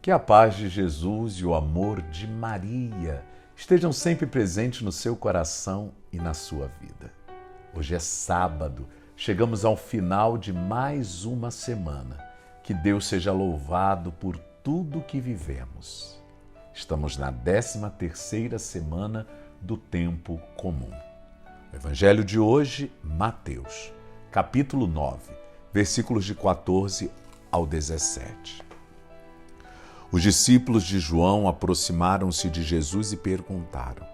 Que a paz de Jesus e o amor de Maria estejam sempre presentes no seu coração e na sua vida. Hoje é sábado, chegamos ao final de mais uma semana. Que Deus seja louvado por tudo que vivemos. Estamos na 13ª semana do tempo comum. O Evangelho de hoje, Mateus, capítulo 9, versículos de 14 ao 17. Os discípulos de João aproximaram-se de Jesus e perguntaram: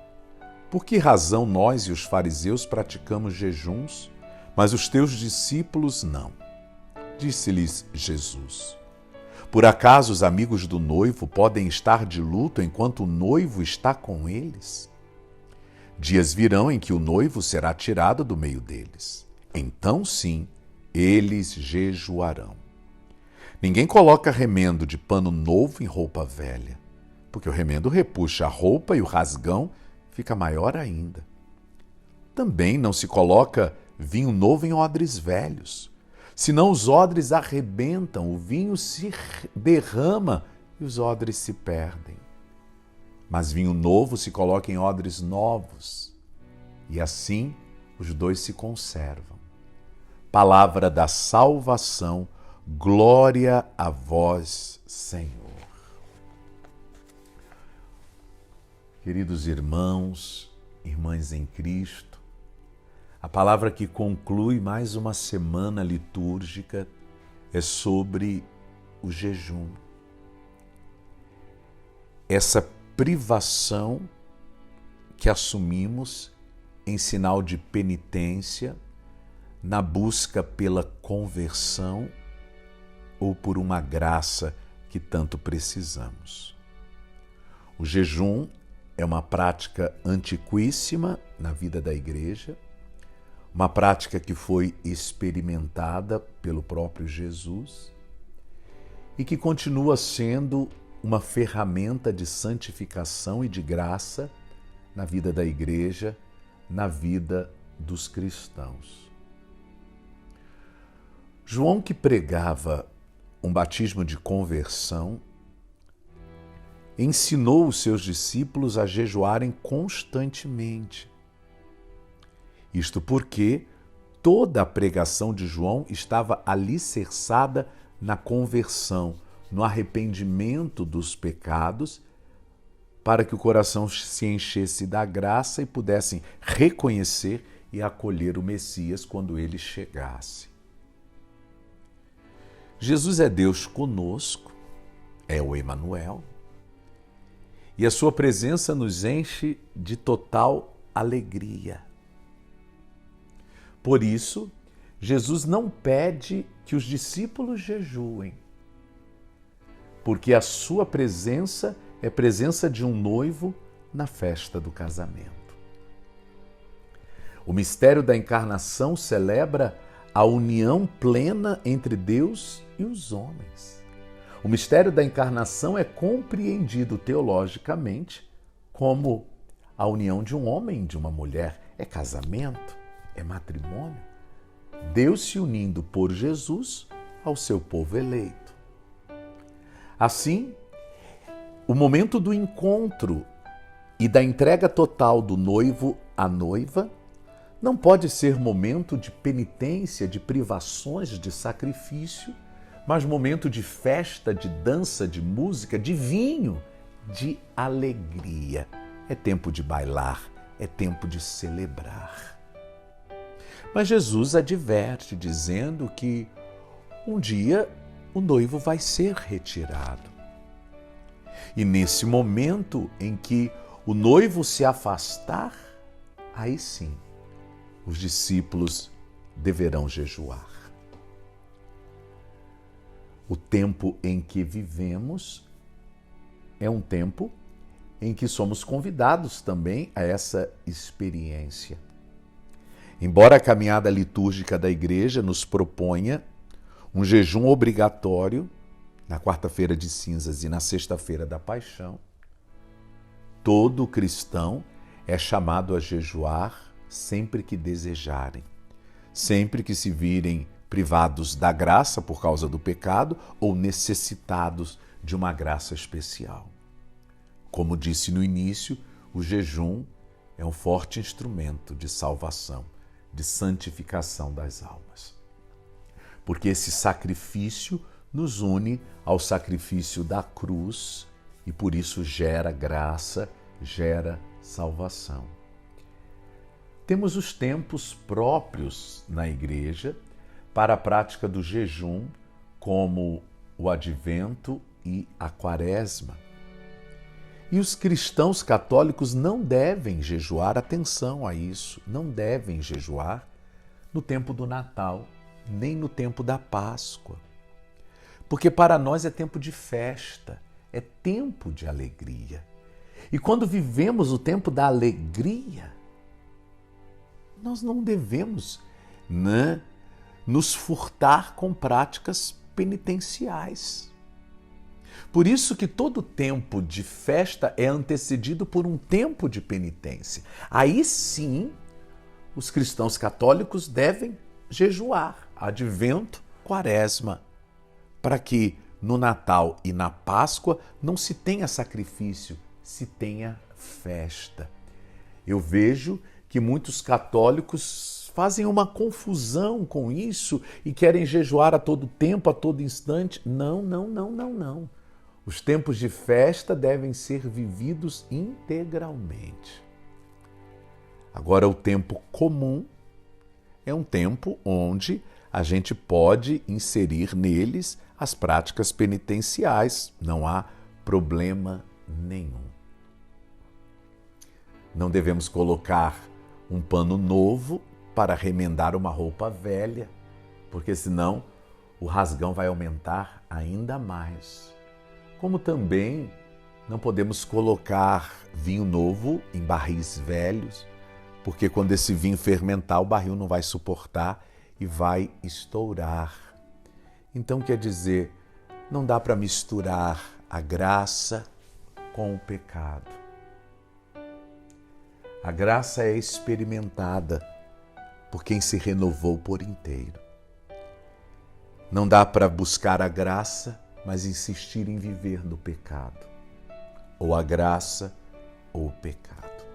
por que razão nós e os fariseus praticamos jejuns, mas os teus discípulos não? Disse-lhes Jesus: por acaso os amigos do noivo podem estar de luto enquanto o noivo está com eles? Dias virão em que o noivo será tirado do meio deles. Então, sim, eles jejuarão. Ninguém coloca remendo de pano novo em roupa velha, porque o remendo repuxa a roupa e o rasgão fica maior ainda. Também não se coloca vinho novo em odres velhos, senão os odres arrebentam, o vinho se derrama e os odres se perdem. Mas vinho novo se coloca em odres novos, e assim os dois se conservam. Palavra da salvação. Glória a vós, Senhor. Queridos irmãos, irmãs em Cristo, a palavra que conclui mais uma semana litúrgica é sobre o jejum. Essa privação que assumimos em sinal de penitência, na busca pela conversão ou por uma graça que tanto precisamos. O jejum é uma prática antiquíssima na vida da Igreja, uma prática que foi experimentada pelo próprio Jesus e que continua sendo uma ferramenta de santificação e de graça na vida da Igreja, na vida dos cristãos. João, que pregava um batismo de conversão, ensinou os seus discípulos a jejuarem constantemente. Isto porque toda a pregação de João estava alicerçada na conversão, no arrependimento dos pecados, para que o coração se enchesse da graça e pudessem reconhecer e acolher o Messias quando ele chegasse. Jesus é Deus conosco, é o Emanuel, e a sua presença nos enche de total alegria. Por isso, Jesus não pede que os discípulos jejuem, porque a sua presença é presença de um noivo na festa do casamento. O mistério da encarnação celebra a união plena entre Deus e os homens. O mistério da encarnação é compreendido teologicamente como a união de um homem e de uma mulher. É casamento, é matrimônio. Deus se unindo por Jesus ao seu povo eleito. Assim, o momento do encontro e da entrega total do noivo à noiva não pode ser momento de penitência, de privações, de sacrifício, mas momento de festa, de dança, de música, de vinho, de alegria. É tempo de bailar, é tempo de celebrar. Mas Jesus adverte, dizendo que um dia o noivo vai ser retirado. E nesse momento em que o noivo se afastar, aí sim, os discípulos deverão jejuar. O tempo em que vivemos é um tempo em que somos convidados também a essa experiência. Embora a caminhada litúrgica da Igreja nos proponha um jejum obrigatório na quarta-feira de cinzas e na sexta-feira da Paixão, todo cristão é chamado a jejuar sempre que desejarem, sempre que se virem privados da graça por causa do pecado ou necessitados de uma graça especial. Como disse no início, o jejum é um forte instrumento de salvação, de santificação das almas. Porque esse sacrifício nos une ao sacrifício da cruz e por isso gera graça, gera salvação. Temos os tempos próprios na igreja para a prática do jejum, como o advento e a quaresma. E os cristãos católicos não devem jejuar, atenção a isso, não devem jejuar no tempo do Natal, nem no tempo da Páscoa. Porque para nós é tempo de festa, é tempo de alegria. E quando vivemos o tempo da alegria, nós não devemos, nos furtar com práticas penitenciais. Por isso que todo tempo de festa é antecedido por um tempo de penitência. Aí sim, os cristãos católicos devem jejuar, advento, quaresma, para que no Natal e na Páscoa não se tenha sacrifício, se tenha festa. Eu vejo que muitos católicos fazem uma confusão com isso e querem jejuar a todo tempo, a todo instante. Não. Os tempos de festa devem ser vividos integralmente. Agora, o tempo comum é um tempo onde a gente pode inserir neles as práticas penitenciais. Não há problema nenhum. Não devemos colocar um pano novo para remendar uma roupa velha, porque senão o rasgão vai aumentar ainda mais. Como também não podemos colocar vinho novo em barris velhos, porque quando esse vinho fermentar, o barril não vai suportar e vai estourar. Então, quer dizer, não dá para misturar a graça com o pecado. A graça é experimentada por quem se renovou por inteiro. Não dá para buscar a graça, mas insistir em viver no pecado. Ou a graça ou o pecado.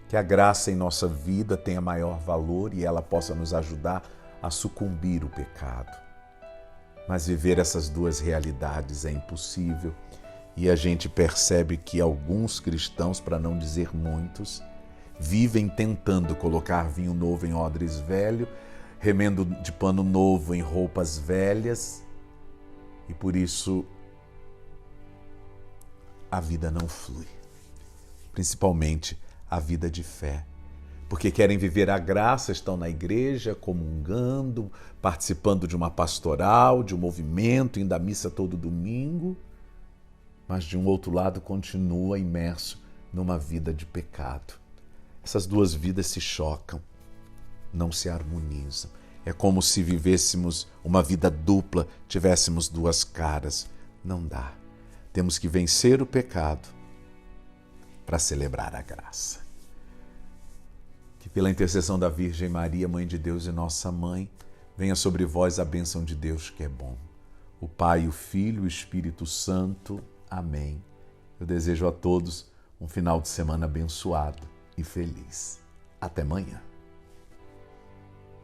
Que a graça em nossa vida tenha maior valor e ela possa nos ajudar a sucumbir o pecado. Mas viver essas duas realidades é impossível e a gente percebe que alguns cristãos, para não dizer muitos, vivem tentando colocar vinho novo em odres velho, remendo de pano novo em roupas velhas e por isso a vida não flui, principalmente a vida de fé. Porque querem viver a graça, estão na igreja, comungando, participando de uma pastoral, de um movimento, indo à missa todo domingo, mas de um outro lado continua imerso numa vida de pecado. Essas duas vidas se chocam, não se harmonizam. É como se vivêssemos uma vida dupla, tivéssemos duas caras. Não dá. Temos que vencer o pecado para celebrar a graça. Que pela intercessão da Virgem Maria, Mãe de Deus e nossa Mãe, venha sobre vós a bênção de Deus que é bom. O Pai, o Filho e o Espírito Santo. Amém. Eu desejo a todos um final de semana abençoado e feliz. Até amanhã.